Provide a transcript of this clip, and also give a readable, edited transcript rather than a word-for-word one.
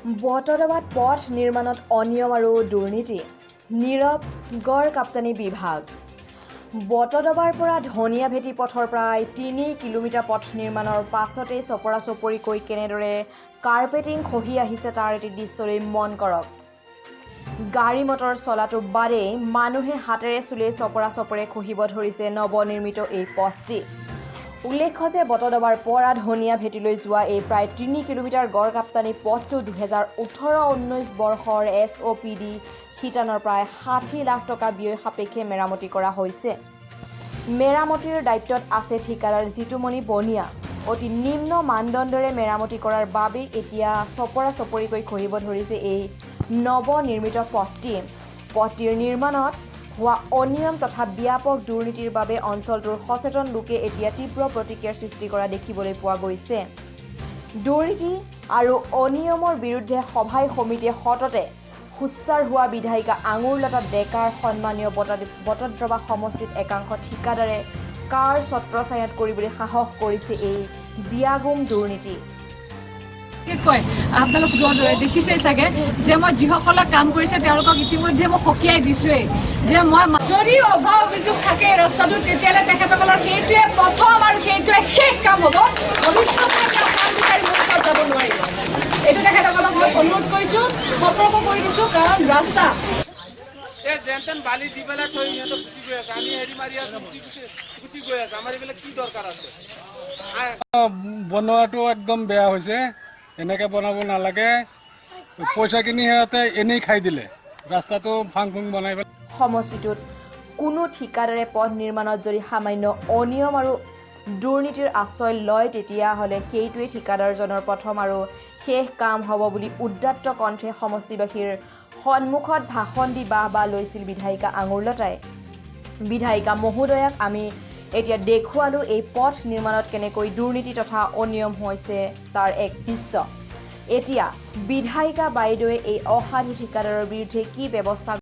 বটদ্ৰৱাত পথ নিৰ্মাণত অনিয়ম আৰু দুৰ্নীতি নীৰৱ গড় কাপ্তানি বিভাগ। বটদ্ৰৱাৰ পৰা ধনিয়াভেটি পথৰ প্ৰায় ৩ কিলোমিটাৰ পথ নিৰ্মাণৰ পাছতেই চপৰাচপৰিকৈ কেনেদৰে কাৰ্পেটিং খহি আহিছে তাৰ এটি দৃশ্যলৈ মন কৰক। গাড়ী মটৰ চলাটো বাদেই মানুহে হাতেৰে চুলেই চপৰাচপৰে খহিব ধৰিছে নৱনিৰ্মিত এই পথটি। উল্লেখ্য যে বটদ্ৰৱাৰ পৰা ধনিয়াভেটিলৈ যোৱা এই প্ৰায় ৩ কিলোমিটাৰ গড় কাপ্তানি পথটো ২০১৮-১৯ বৰ্ষৰ SOPD শিতানৰ প্ৰায় ৬০ লাখ টকা ব্যয় সাপেক্ষে মেৰামতি কৰা হৈছে। মেৰামতিৰ দায়িত্বত আছে ঠিকাদাৰ জিতুমণি বনিয়া। অতি নিম্ন মানদণ্ডৰে মেৰামতি কৰাৰ বাবে এতিয়া চপৰাচপৰিকৈ খহিব ধৰিছে এই নৱনিৰ্মিত পথটি। পথটিৰ নিৰ্মাণত হোৱা অনিয়ম তথা ব্যাপক দুৰ্নীতিৰ বাবে অঞ্চলটোৰ সচেতন লোকে এতিয়া তীব্ৰ প্ৰতিক্ৰিয়াৰ সৃষ্টি কৰা দেখিবলৈ পোৱা গৈছে। দুৰ্নীতি আৰু অনিয়মৰ বিৰুদ্ধে সভাই সমিতিয়ে সততে সোচ্চাৰ হোৱা বিধায়িকা আঙুৰলতা ডেকাৰ সন্মানীয় বটদ্ৰৱা সমষ্টিত একাংশ ঠিকাদাৰে কাৰ ছত্ৰছায়াত কৰিবলৈ সাহস কৰিছে এই বিয়াগুম দুৰ্নীতি। আপোনালোক দেখিছে চাগে যে মই যিসকলে কাম কৰিছে তেওঁলোকক ইতিমধ্যে মই সকীয়াই দিছোঁৱেই যে মই যদি অভাৱ অভিযোগ থাকে ৰাস্তাটো তেতিয়াহ'লে তেখেতসকলৰ সেইটোৱে প্ৰথম আৰু সেইটোৱে শেষ কাম হ'ব। ভৱিষ্যতে যাব নোৱাৰিব। এইটো তেখেতসকলক মই অনুৰোধ কৰিছোঁ, সতৰ্ক কৰি দিছোঁ, কাৰণ ৰাস্তা বালি দি পেলাই থৈ সিহঁতক গুচি গৈ আছে। আমি হেৰি মাৰি আছো গুচি গৈ আছে। আমাৰ এইবিলাক কি দৰকাৰ আছে? বনোৱাটো একদম বেয়া হৈছে। এনেকৈ বনাব নালাগে। পইচাখিনি সিহঁতে এনেই খাই দিলে। ৰাস্তাটো ফাং ফুং বনাই পেলাই। সমষ্টিটোত কোনো ঠিকাদাৰে পথ নিৰ্মাণত যদি সামান্য অনিয়ম আৰু দুৰ্নীতিৰ আশ্ৰয় লয় তেতিয়াহ'লে সেইটোৱে ঠিকাদাৰজনৰ প্ৰথম আৰু শেষ কাম হ'ব বুলি উদাত্ত কণ্ঠে সমষ্টিবাসীৰ সন্মুখত ভাষণ দি বাহ লৈছিল বিধায়িকা আঙুৰলতাই। বিধায়িকা মহোদয়াক আমি এতিয়া দেখুৱালোঁ এই পথ নিৰ্মাণত কেনেকৈ দুৰ্নীতি তথা অনিয়ম হৈছে তাৰ এক দৃশ্য। এতিয়া বিধায়িকা বাইদেৱে এই অসাধু ঠিকাদাৰৰ বিৰুদ্ধে কি ব্যৱস্থা